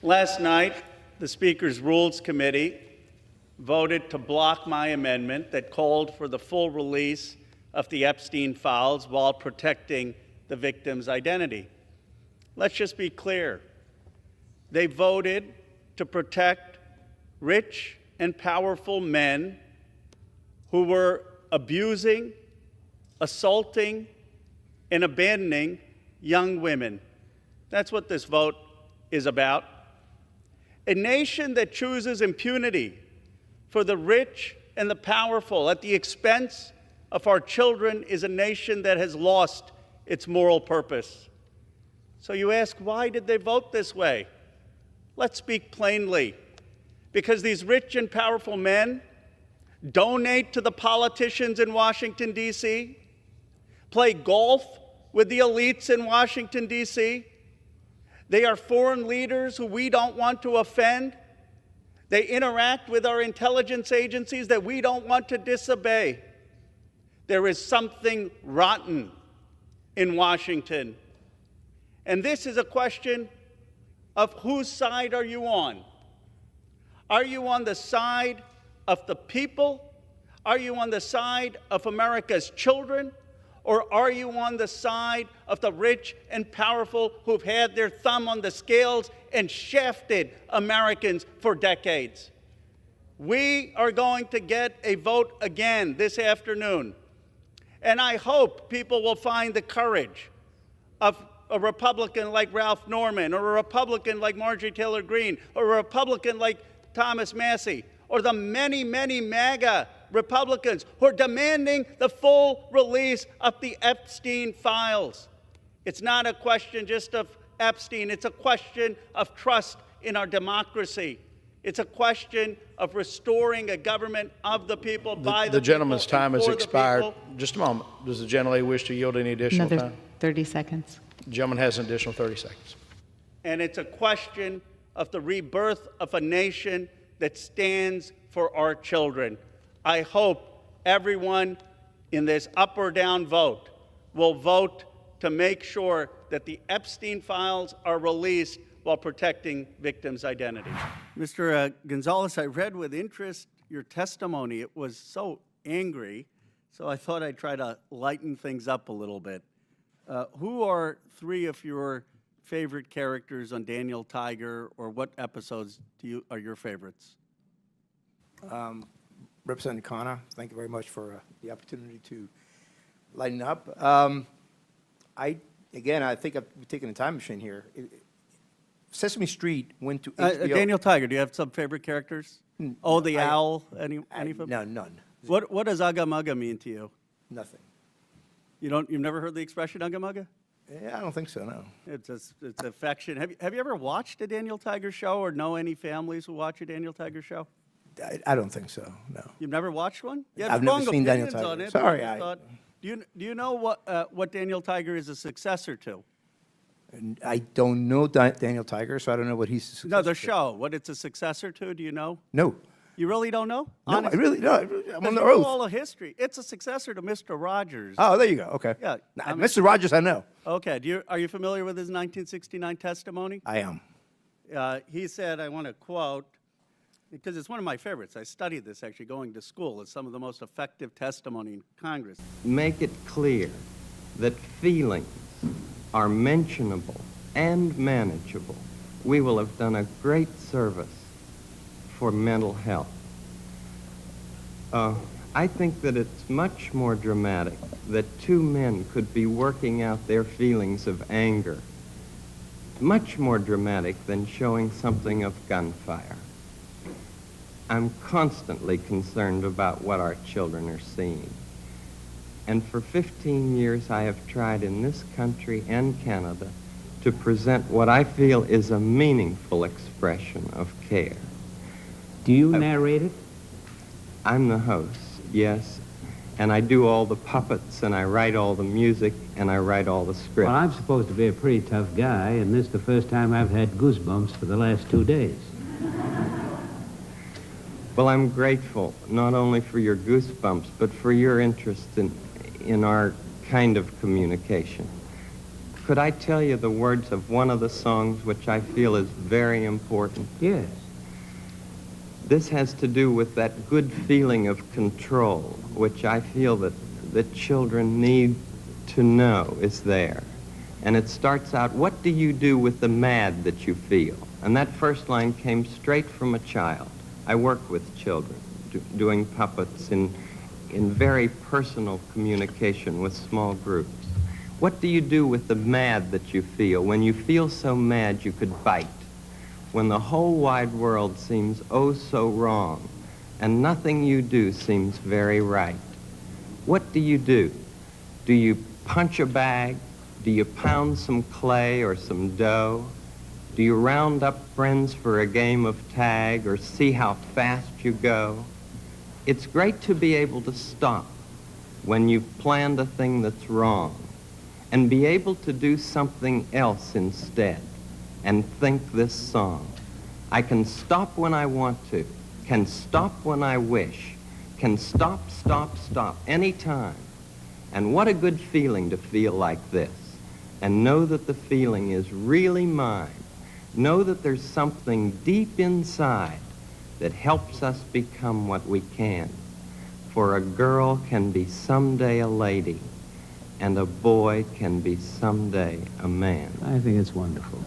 Last night, the Speaker's Rules Committee voted to block my amendment that called for the full release of the Epstein files while protecting the victim's identity. Let's just be clear. They voted to protect rich and powerful men who were abusing, assaulting, and abandoning young women. That's what this vote is about. A nation that chooses impunity for the rich and the powerful at the expense of our children is a nation that has lost its moral purpose. So you ask, why did they vote this way? Let's speak plainly. Because these rich and powerful men donate to the politicians in Washington, D.C., play golf with the elites in Washington, D.C., they are foreign leaders who we don't want to offend. They interact with our intelligence agencies that we don't want to disobey. There is something rotten in Washington. And this is a question of whose side are you on? Are you on the side of the people? Are you on the side of America's children? Or are you on the side of the rich and powerful who've had their thumb on the scales and shafted Americans for decades? We are going to get a vote again this afternoon. And I hope people will find the courage of a Republican like Ralph Norman, or a Republican like Marjorie Taylor Greene, or a Republican like Thomas Massey, or the many, many MAGA Republicans who are demanding the full release of the Epstein files. It's not a question just of Epstein. It's a question of trust in our democracy. It's a question of restoring a government of the people, by the people. The gentleman's time has expired. Just a moment. Does the gentlelady wish to yield any additional time? Another 30 seconds. The gentleman has an additional 30 seconds. And it's a question of the rebirth of a nation that stands for our children. I hope everyone in this up or down vote will vote to make sure that the Epstein files are released while protecting victims' identities. Mr. Gonzalez, I read with interest your testimony. It was so angry, so I thought I'd try to lighten things up a little bit. Who are three of your favorite characters on Daniel Tiger, or what episodes are your favorites? Representative Khanna, thank you very much for the opportunity to lighten up. I think I've taken a time machine here. Sesame Street went to HBO. Daniel Tiger, do you have some favorite characters? Oh, the owl, any of them? No, none. What does Ugga Mugga mean to you? Nothing. You've never heard the expression Ugga Mugga? Yeah, I don't think so, no. It's affection. Have you ever watched a Daniel Tiger show, or know any families who watch a Daniel Tiger show? I don't think so, no. You've never watched one? You have I've never strong seen Daniel opinions on Tiger. it, Sorry, do you know what Daniel Tiger is a successor to? And I don't know Daniel Tiger, so I don't know what he's a successor No, the to. show. What it's a successor to? Do you know? No. You really don't know? No, Honestly? I really no. I'm on the You know oath. all the history. It's a successor to Mr. Rogers. Oh, there you go. Okay. Yeah, I mean- Mr. Rogers, I know. Okay. Are you familiar with his 1969 testimony? I am. He said, I want to quote, because it's one of my favorites. I studied this actually going to school. It's some of the most effective testimony in Congress. Make it clear that feelings are mentionable and manageable. We will have done a great service for mental health. I think that it's much more dramatic that two men could be working out their feelings of anger. Much more dramatic than showing something of gunfire. I'm constantly concerned about what our children are seeing. And for 15 years, I have tried in this country and Canada to present what I feel is a meaningful expression of care. Do you narrate it? I'm the host, yes. And I do all the puppets, and I write all the music, and I write all the script. Well, I'm supposed to be a pretty tough guy, and this is the first time I've had goosebumps for the last 2 days. Well, I'm grateful, not only for your goosebumps, but for your interest in our kind of communication. Could I tell you the words of one of the songs which I feel is very important? Yes. This has to do with that good feeling of control, which I feel that children need to know is there. And it starts out, what do you do with the mad that you feel? And that first line came straight from a child. I work with children, doing puppets in very personal communication with small groups. What do you do with the mad that you feel? When you feel so mad you could bite. When the whole wide world seems oh so wrong, and nothing you do seems very right. What do you do? Do you punch a bag? Do you pound some clay or some dough? Do you round up friends for a game of tag or see how fast you go? It's great to be able to stop when you've planned a thing that's wrong and be able to do something else instead and think this song. I can stop when I want to, can stop when I wish, can stop, stop, stop anytime. And what a good feeling to feel like this and know that the feeling is really mine. Know that there's something deep inside that helps us become what we can. For a girl can be someday a lady, and a boy can be someday a man. I think it's wonderful.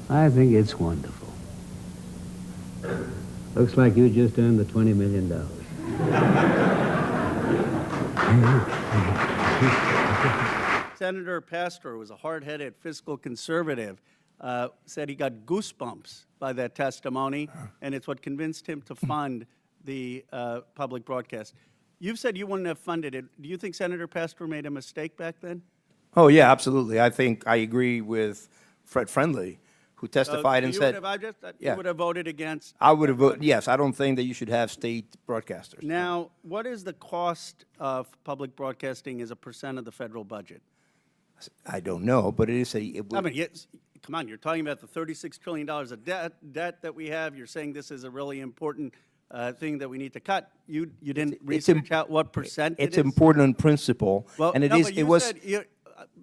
I think it's wonderful. Looks like you just earned the $20 million. Senator Pastor was a hard-headed fiscal conservative, said he got goosebumps by that testimony, and it's what convinced him to fund the public broadcast. You've said you wouldn't have funded it. Do you think Senator Pastor made a mistake back then? Oh, yeah, absolutely. I think I agree with Fred Friendly, who testified and said, you would have voted against? I would have voted, yes, I don't think that you should have state broadcasters. Now, what is the cost of public broadcasting as a percent of the federal budget? I don't know, but it is I mean, yes, come on, you're talking about the $36 trillion of debt that we have. You're saying this is a really important thing that we need to cut. You didn't research out what percent it's it is? important in principle, Well, and no, but it you was, said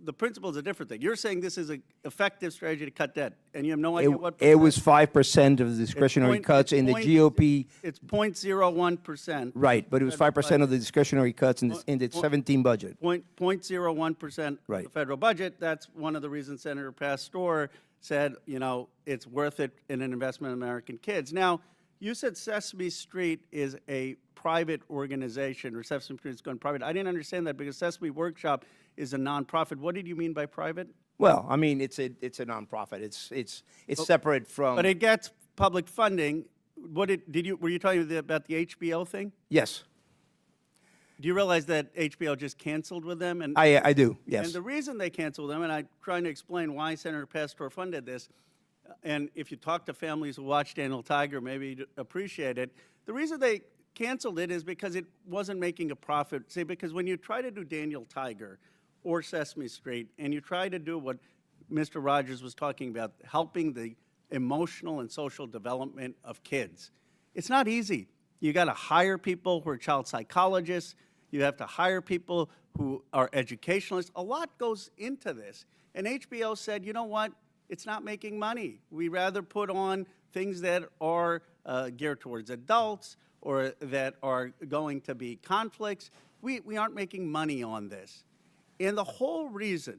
the principle is a different thing. You're saying this is an effective strategy to cut debt, and you have no idea what percent. it was 5% of the discretionary cuts in the GOP. It's 0.01%. Right, but it was 5% of the discretionary cuts in the 17 budget. 0.01% Right. of the federal budget. That's one of the reasons Senator Pastor said, it's worth it in an investment in American kids. Now, you said Sesame Street is a private organization, or Sesame Street is going private. I didn't understand that because Sesame Workshop is a nonprofit. What did you mean by private? Well, I mean, it's a nonprofit. It's separate from. But it gets public funding. Were you talking about the HBO thing? Yes, Do you realize that HBO just canceled with them? And I do. Yes. And the reason they canceled them, and I'm trying to explain why Senator Pastor funded this, and if you talk to families who watch Daniel Tiger, maybe you'd appreciate it. The reason they canceled it is because it wasn't making a profit. See, because when you try to do Daniel Tiger or Sesame Street, and you try to do what Mr. Rogers was talking about, helping the emotional and social development of kids, it's not easy. You got to hire people who are child psychologists. You have to hire people who are educationalists. A lot goes into this. And HBO said, you know what? It's not making money. We rather put on things that are geared towards adults or that are going to be conflicts. We aren't making money on this. And the whole reason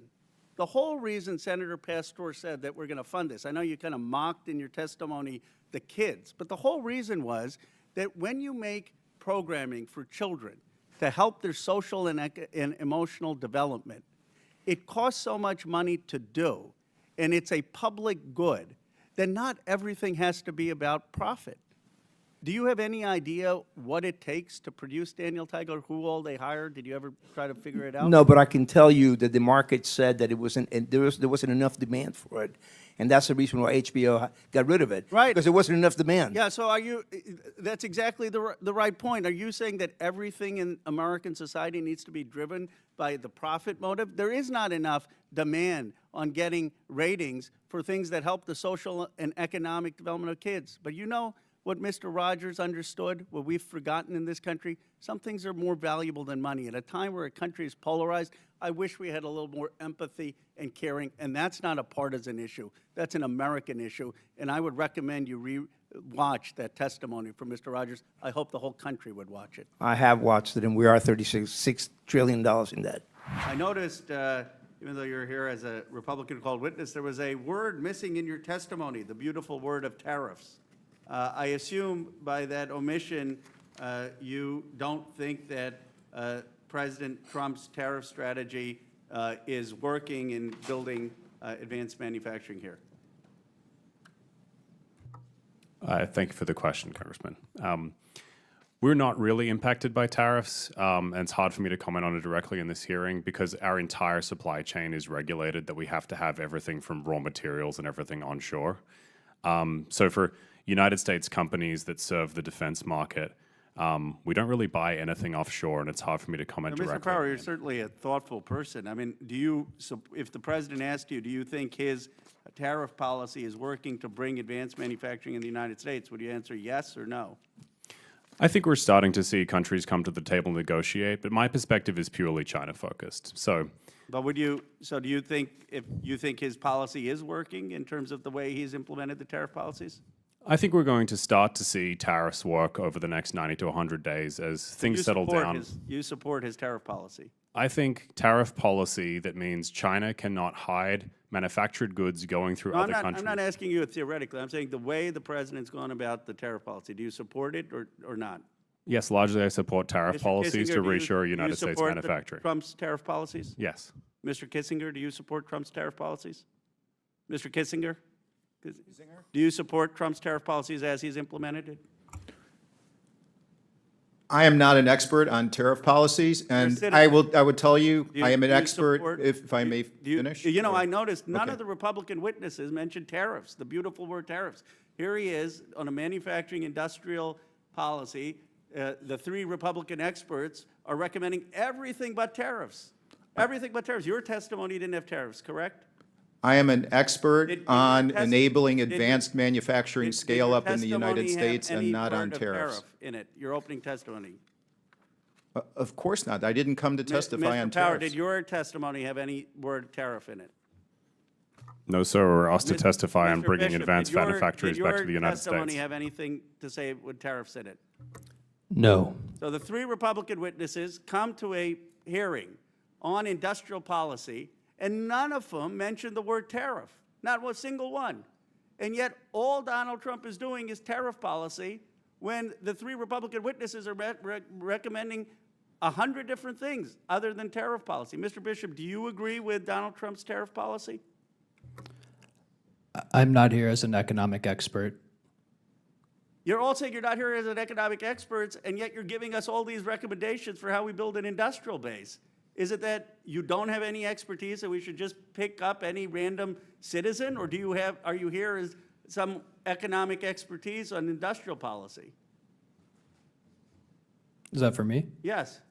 Senator Pastor said that we're going to fund this, I know you kind of mocked in your testimony the kids, but the whole reason was that when you make programming for children to help their social and emotional development, it costs so much money to do, and it's a public good, then not everything has to be about profit. Do you have any idea what it takes to produce Daniel Tiger, who all they hired? Did you ever try to figure it out? No, but I can tell you that the market said that there wasn't enough demand for it, and that's the reason why HBO got rid of it. Right. Because there wasn't enough demand. Yeah, so that's exactly the right point. Are you saying that everything in American society needs to be driven by the profit motive? There is not enough demand on getting ratings for things that help the social and economic development of kids. But what Mr. Rogers understood, what we've forgotten in this country? Some things are more valuable than money. At a time where a country is polarized, I wish we had a little more empathy and caring, and that's not a partisan issue. That's an American issue, and I would recommend you watch that testimony from Mr. Rogers. I hope the whole country would watch it. I have watched it, and we are $36 trillion in debt. I noticed, even though you're here as a Republican called witness, there was a word missing in your testimony, the beautiful word of tariffs. I assume by that omission, you don't think that President Trump's tariff strategy is working in building advanced manufacturing here. Thank you for the question, Congressman. We're not really impacted by tariffs, and it's hard for me to comment on it directly in this hearing because our entire supply chain is regulated, that we have to have everything from raw materials and everything onshore. So for United States companies that serve the defense market, we don't really buy anything offshore, and it's hard for me to comment Now, directly. Mr. Power, you're certainly a thoughtful person. I mean, if the president asked you, do you think his tariff policy is working to bring advanced manufacturing in the United States, would you answer yes or no? I think we're starting to see countries come to the table and negotiate, but my perspective is purely China-focused. So, But do you think, if you think his policy is working in terms of the way he's implemented the tariff policies? I think we're going to start to see tariffs work over the next 90 to 100 days as things settle down. You support his tariff policy? I think tariff policy that means China cannot hide manufactured goods going through other countries. I'm not asking you theoretically. I'm saying the way the president's gone about the tariff policy. Do you support it or not? Yes, largely I support tariff Mr. policies Kissinger, to do you- reassure do you United States support manufacturing. Trump's tariff policies? Yes. Mr. Kissinger, do you support Trump's tariff policies? Mr. Kissinger? Do you support Trump's tariff policies as he's implemented it? I am not an expert on tariff policies, and citizen. I would tell you, Do you- I am an do you expert, support- if I may do you- finish. You know, or- I noticed none Okay. of the Republican witnesses mentioned tariffs, the beautiful word tariffs. Here he is on a manufacturing industrial policy. The three Republican experts are recommending everything but tariffs. Everything but tariffs. Your testimony didn't have tariffs, correct? I am an expert Did your on enabling did your- advanced manufacturing Did your scale-up in the United testimony have States any and not on word of tariffs. tariff in it, your opening testimony? Of course not. I didn't come to testify on Mr. Power, did tariffs. your testimony have any word tariff in it? No, sir. We're asked to Mis- testify on Mr. bringing Bishop, advanced did your- manufacturers back to the United Did your testimony States. have anything to say with tariffs in it? No. So the three Republican witnesses come to a hearing on industrial policy, and none of them mentioned the word tariff, not one single one. And yet all Donald Trump is doing is tariff policy when the three Republican witnesses are recommending 100 different things other than tariff policy. Mr. Bishop, do you agree with Donald Trump's tariff policy? I'm not here as an economic expert. You're all saying you're not here as an economic expert, and yet you're giving us all these recommendations for how we build an industrial base. Is it that you don't have any expertise and we should just pick up any random citizen, or are you here as some economic expertise on industrial policy? Is that for me? Yes.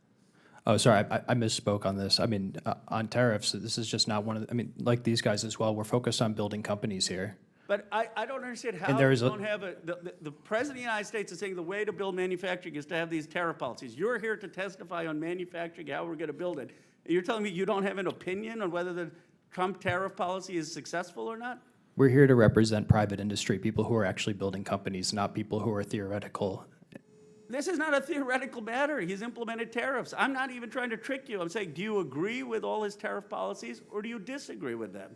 Oh, sorry, I misspoke on this. I mean, on tariffs, this is just not one of the, I mean, like these guys as well, we're focused on building companies here. But I don't understand how there you is a- don't have the President of the United States is saying the way to build manufacturing is to have these tariff policies. You're here to testify on manufacturing, how we're going to build it. You're telling me you don't have an opinion on whether the Trump tariff policy is successful or not? We're here to represent private industry, people who are actually building companies, not people who are theoretical. This is not a theoretical matter. He's implemented tariffs. I'm not even trying to trick you. I'm saying, do you agree with all his tariff policies, or do you disagree with them?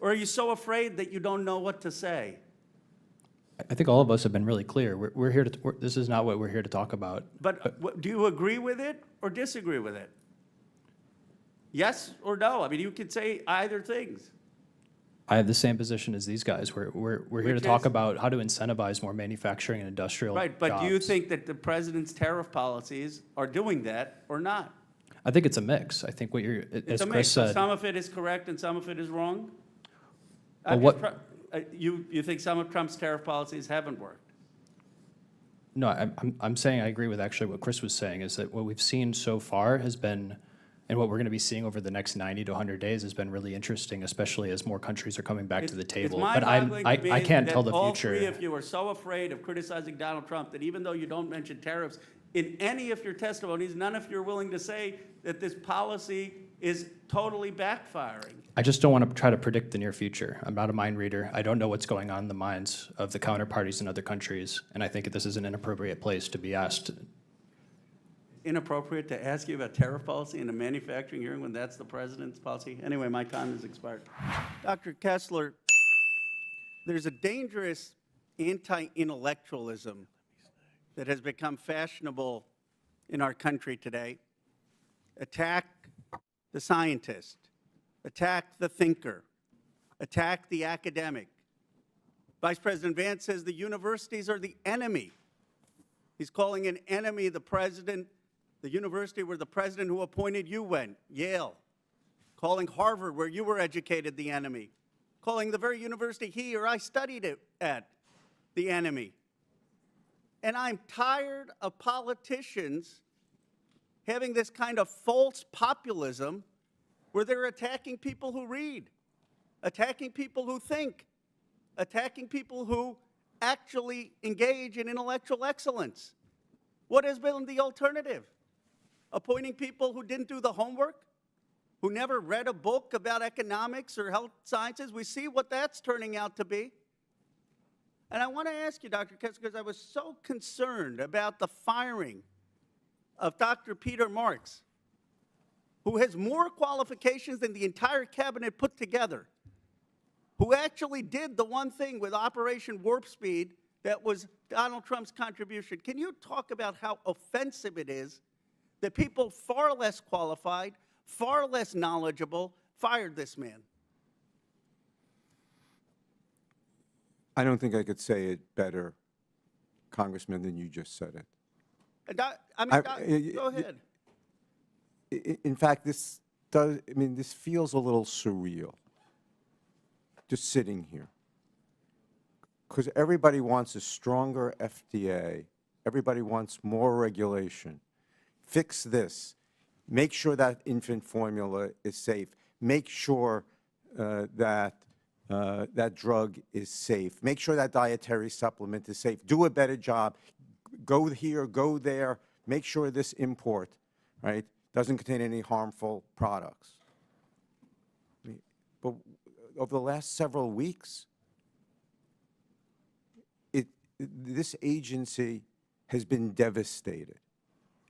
Or are you so afraid that you don't know what to say? I think all of us have been really clear. We're here to, this is not what we're here to talk about. But do you agree with it or disagree with it? Yes or no? I mean, you could say either things. I have the same position as these guys. We're here to Which talk is- about how to incentivize more manufacturing and industrial Right, but do you jobs. think that the president's tariff policies are doing that or not? I think it's a mix. I think what you're, It's as a Chris mix. So said. some of it is correct and some of it is wrong? Well, what- You think some of Trump's tariff policies haven't worked? No, I'm saying I agree with actually what Chris was saying, is that what we've seen so far has been And what we're going to be seeing over the next 90 to 100 days has been really interesting, especially as more countries are coming back to the table. But I can't tell the all three future. of you are so afraid of criticizing Donald Trump that even though you don't mention tariffs in any of your testimonies, none of you are willing to say that this policy is totally backfiring. I just don't want to try to predict the near future. I'm not a mind reader. I don't know what's going on in the minds of the counterparties in other countries, and I think this is an inappropriate place to be asked. Inappropriate to ask you about tariff policy in a manufacturing hearing when that's the president's policy? Anyway, my time has expired. Dr. Kessler, there's a dangerous anti-intellectualism that has become fashionable in our country today. Attack the scientist, attack the thinker, attack the academic. Vice President Vance says the universities are the enemy. He's calling an enemy the president, the university where the president who appointed you went, Yale. Calling Harvard, where you were educated, the enemy. Calling the very university he or I studied at the enemy. And I'm tired of politicians having this kind of false populism where they're attacking people who read, attacking people who think, attacking people who actually engage in intellectual excellence. What has been the alternative? Appointing people who didn't do the homework, who never read a book about economics or health sciences? We see what that's turning out to be. And I want to ask you, Dr. Kessler, because I was so concerned about the firing of Dr. Peter Marks, who has more qualifications than the entire cabinet put together, who actually did the one thing with Operation Warp Speed that was Donald Trump's contribution. Can you talk about how offensive it is that people far less qualified, far less knowledgeable, fired this man? I don't think I could say it better, Congressman, than you just said it. Go ahead. In fact, this feels a little surreal, just sitting here. Because everybody wants a stronger FDA. Everybody wants more regulation. Fix this. Make sure that infant formula is safe. Make sure that that drug is safe. Make sure that dietary supplement is safe. Do a better job. Go here, go there. Make sure this import, right, doesn't contain any harmful products. But over the last several weeks, this agency has been devastated.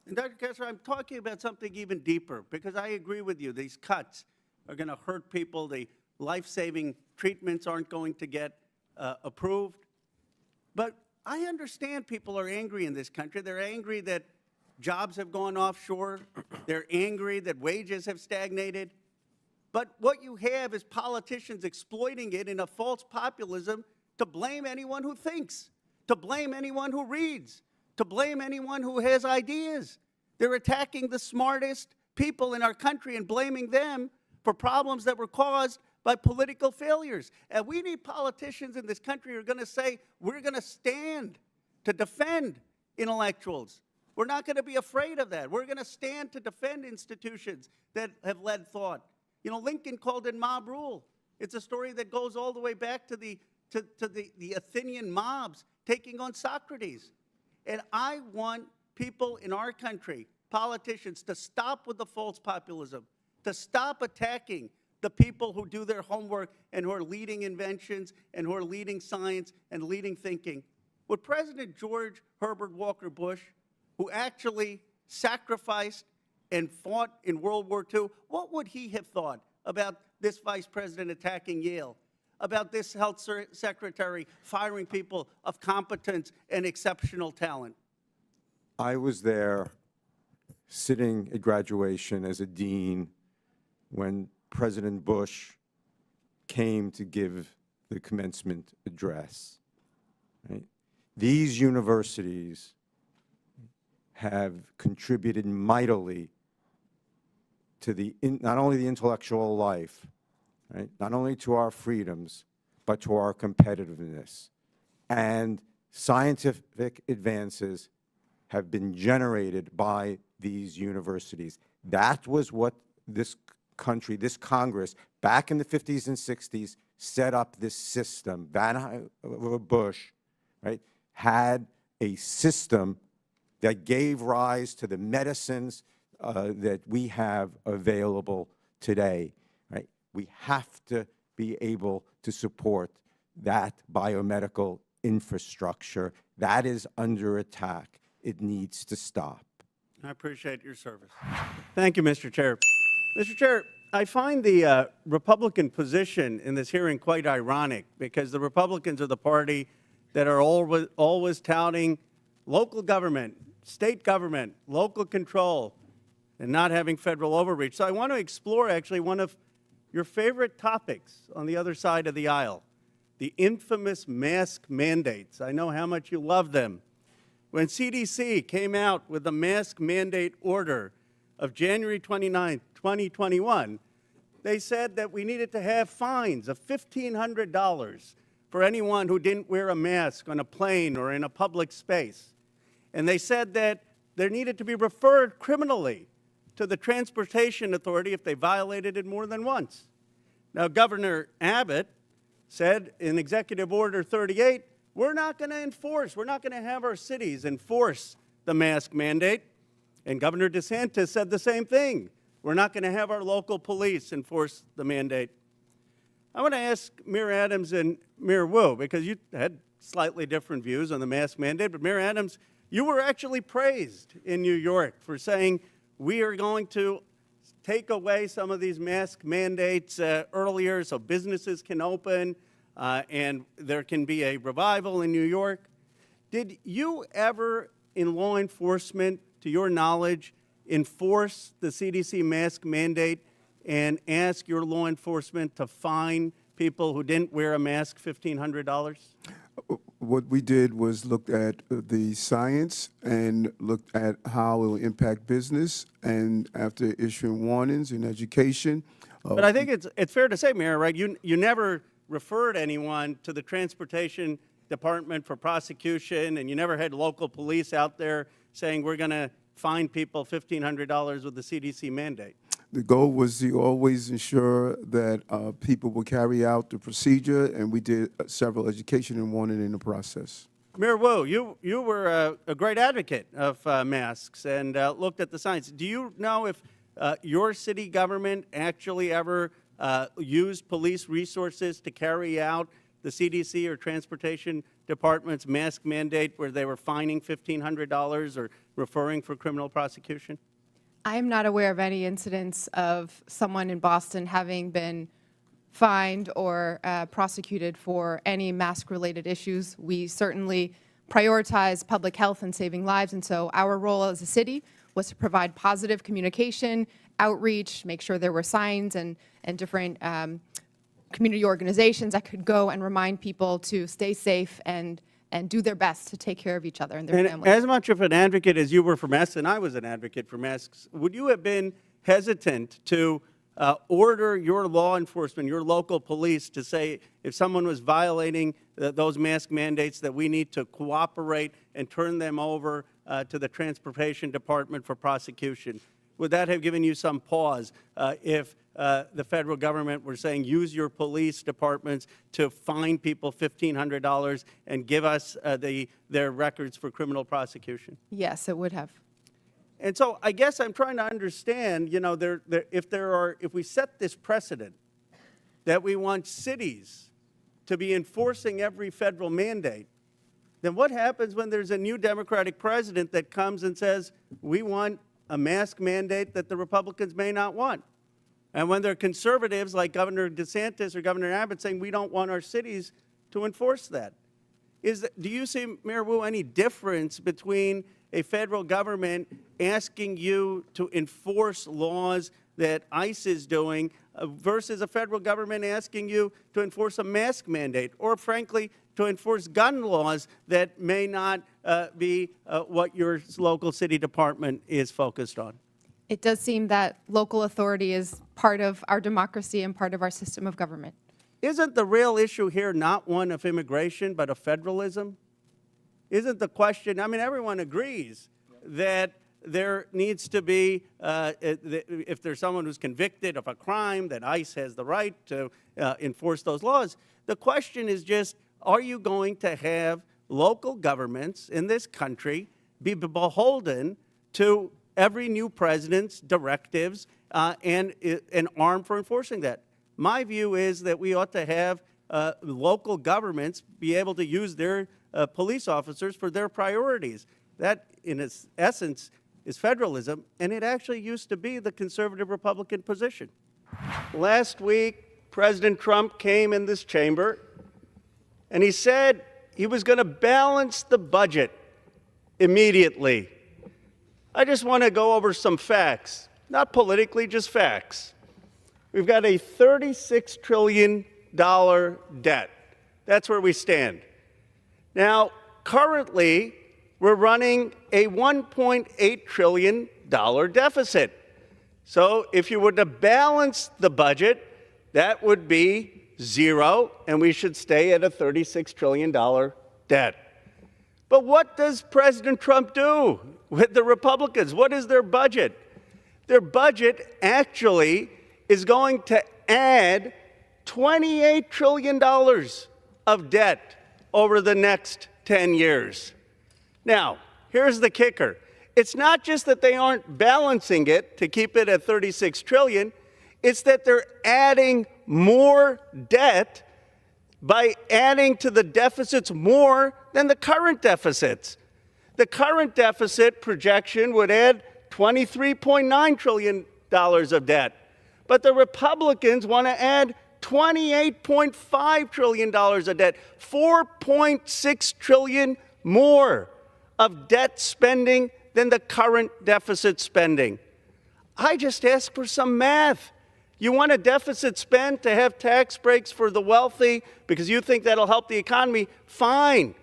And Dr. Kessler, I'm talking about something even deeper, because I agree with you. These cuts are going to hurt people. The life-saving treatments aren't going to get approved. But I understand people are angry in this country. They're angry that jobs have gone offshore. They're angry that wages have stagnated. But what you have is politicians exploiting it in a false populism to blame anyone who thinks, to blame anyone who reads, to blame anyone who has ideas. They're attacking the smartest people in our country and blaming them for problems that were caused by political failures. And we need politicians in this country who are going to say, we're going to stand to defend intellectuals. We're not going to be afraid of that. We're going to stand to defend institutions that have led thought. You know, Lincoln called it mob rule. It's a story that goes all the way back to the Athenian mobs taking on Socrates. And I want people in our country, politicians, to stop with the false populism, to stop attacking the people who do their homework and who are leading inventions and who are leading science and leading thinking. Would President George Herbert Walker Bush, who actually sacrificed and fought in World War II, what would he have thought about this vice president attacking Yale, about this health secretary firing people of competence and exceptional talent? I was there sitting at graduation as a dean when President Bush came to give the commencement address. Right? These universities have contributed mightily to not only the intellectual life, right, not only to our freedoms, but to our competitiveness. And scientific advances have been generated by these universities. That was what this country, this Congress, back in the 50s and 60s, set up this system. Bush, right, had a system that gave rise to the medicines that we have available today, right? We have to be able to support that biomedical infrastructure. That is under attack. It needs to stop. I appreciate your service. Thank you, Mr. Chair. Mr. Chair, I find the Republican position in this hearing quite ironic because the Republicans are the party that are always touting local government, state government, local control, and not having federal overreach. So I want to explore actually one of your favorite topics on the other side of the aisle, the infamous mask mandates. I know how much you love them. When CDC came out with the mask mandate order of January 29, 2021, they said that we needed to have fines of $1,500 for anyone who didn't wear a mask on a plane or in a public space. And they said that there needed to be referred criminally to the Transportation Authority if they violated it more than once. Now, Governor Abbott said in Executive Order 38, we're not going to enforce, we're not going to have our cities enforce the mask mandate. And Governor DeSantis said the same thing. We're not going to have our local police enforce the mandate. I want to ask Mayor Adams and Mayor Wu, because you had slightly different views on the mask mandate, but Mayor Adams, you were actually praised in New York for saying we are going to take away some of these mask mandates earlier so businesses can open and there can be a revival in New York. Did you ever, in law enforcement, to your knowledge, enforce the CDC mask mandate and ask your law enforcement to fine people who didn't wear a mask $1,500? What we did was looked at the science and looked at how it will impact business, and after issuing warnings in education. But I think it's fair to say, Mayor, right, you never referred anyone to the Transportation Department for prosecution, and you never had local police out there saying we're going to fine people $1,500 with the CDC mandate. The goal was to always ensure that people will carry out the procedure, and we did several education and warning in the process. Mayor Wu, you were a great advocate of masks and looked at the science. Do you know if your city government actually ever used police resources to carry out the CDC or Transportation Department's mask mandate where they were fining $1,500 or referring for criminal prosecution? I am not aware of any incidents of someone in Boston having been fined or prosecuted for any mask-related issues. We certainly prioritize public health and saving lives, and so our role as a city was to provide positive communication, outreach, make sure there were signs and different community organizations that could go and remind people to stay safe and do their best to take care of each other and their families. As much of an advocate as you were for masks, and I was an advocate for masks, would you have been hesitant to order your law enforcement, your local police, to say if someone was violating those mask mandates that we need to cooperate and turn them over to the Transportation Department for prosecution? Would that have given you some pause if the federal government were saying use your police departments to fine people $1,500 and give us their records for criminal prosecution? Yes, it would have. And so I guess I'm trying to understand, you know, if we set this precedent that we want cities to be enforcing every federal mandate, then what happens when there's a new Democratic president that comes and says, we want a mask mandate that the Republicans may not want? And when there are conservatives like Governor DeSantis or Governor Abbott saying we don't want our cities to enforce that. Do you see, Mayor Wu, any difference between a federal government asking you to enforce laws that ICE is doing versus a federal government asking you to enforce a mask mandate or, frankly, to enforce gun laws that may not be what your local city department is focused on? It does seem that local authority is part of our democracy and part of our system of government. Isn't the real issue here not one of immigration, but of federalism? Isn't the question, I mean, everyone agrees that there needs to be, if there's someone who's convicted of a crime, that ICE has the right to enforce those laws. The question is just, are you going to have local governments in this country be beholden to every new president's directives and an arm for enforcing that? My view is that we ought to have local governments be able to use their police officers for their priorities. That, in its essence, is federalism, and it actually used to be the conservative Republican position. Last week, President Trump came in this chamber, and he said he was going to balance the budget immediately. I just want to go over some facts, not politically, just facts. We've got a $36 trillion debt. That's where we stand. Now, currently, we're running a $1.8 trillion deficit. So if you were to balance the budget, that would be zero, and we should stay at a $36 trillion debt. But what does President Trump do with the Republicans? What is their budget? Their budget actually is going to add $28 trillion of debt over the next 10 years. Now, here's the kicker. It's not just that they aren't balancing it to keep it at $36 trillion, it's that they're adding more debt by adding to the deficits more than the current deficits. The current deficit projection would add $23.9 trillion of debt. But the Republicans want to add $28.5 trillion of debt, $4.6 trillion more of debt spending than the current deficit spending. I just ask for some math. You want a deficit spend to have tax breaks for the wealthy because you think that'll help the economy? Fine.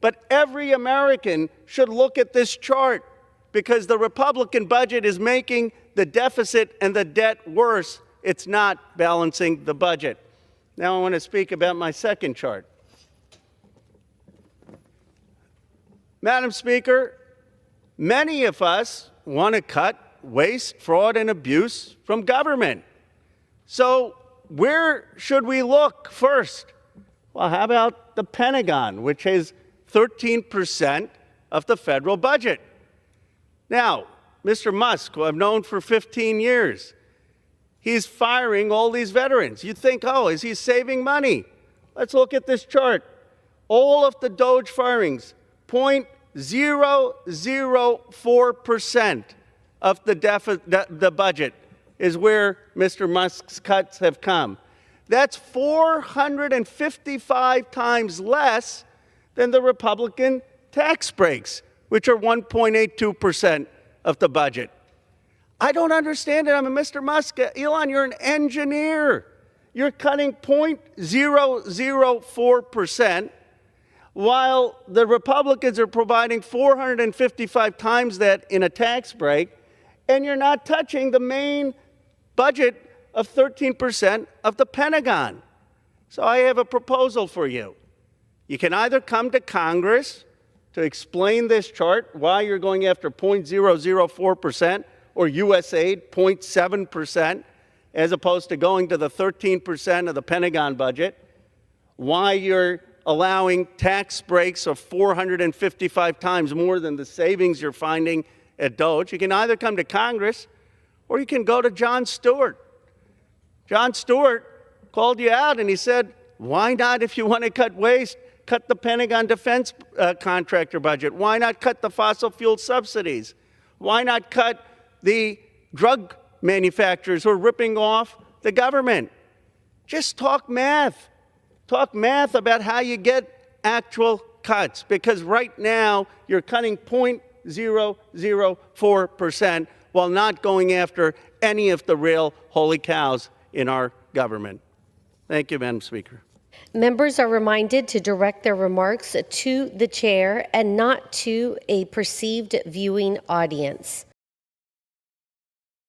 But every American should look at this chart because the Republican budget is making the deficit and the debt worse. It's not balancing the budget. Now I want to speak about my second chart. Madam Speaker, many of us want to cut waste, fraud, and abuse from government. So where should we look first? Well, how about the Pentagon, which has 13% of the federal budget? Now, Mr. Musk, who I've known for 15 years, he's firing all these veterans. You think, oh, is he saving money? Let's look at this chart. All of the DOGE firings, 0.004% of the budget is where Mr. Musk's cuts have come. That's 455 times less than the Republican tax breaks, which are 1.82% of the budget. I don't understand it. I mean, Mr. Musk, Elon, you're an engineer. You're cutting 0.004%, while the Republicans are providing 455 times that in a tax break, and you're not touching the main budget of 13% of the Pentagon. So I have a proposal for you. You can either come to Congress to explain this chart, why you're going after 0.004%, or USAID, 0.7%, as opposed to going to the 13% of the Pentagon budget, why you're allowing tax breaks of 455 times more than the savings you're finding at DOGE. You can either come to Congress, or you can go to Jon Stewart. Jon Stewart called you out, and he said, why not, if you want to cut waste, cut the Pentagon defense contractor budget? Why not cut the fossil fuel subsidies? Why not cut the drug manufacturers who are ripping off the government? Just talk math. Talk math about how you get actual cuts, because right now you're cutting 0.004% while not going after any of the real holy cows in our government. Thank you, Madam Speaker. Members are reminded to direct their remarks to the chair and not to a perceived viewing audience.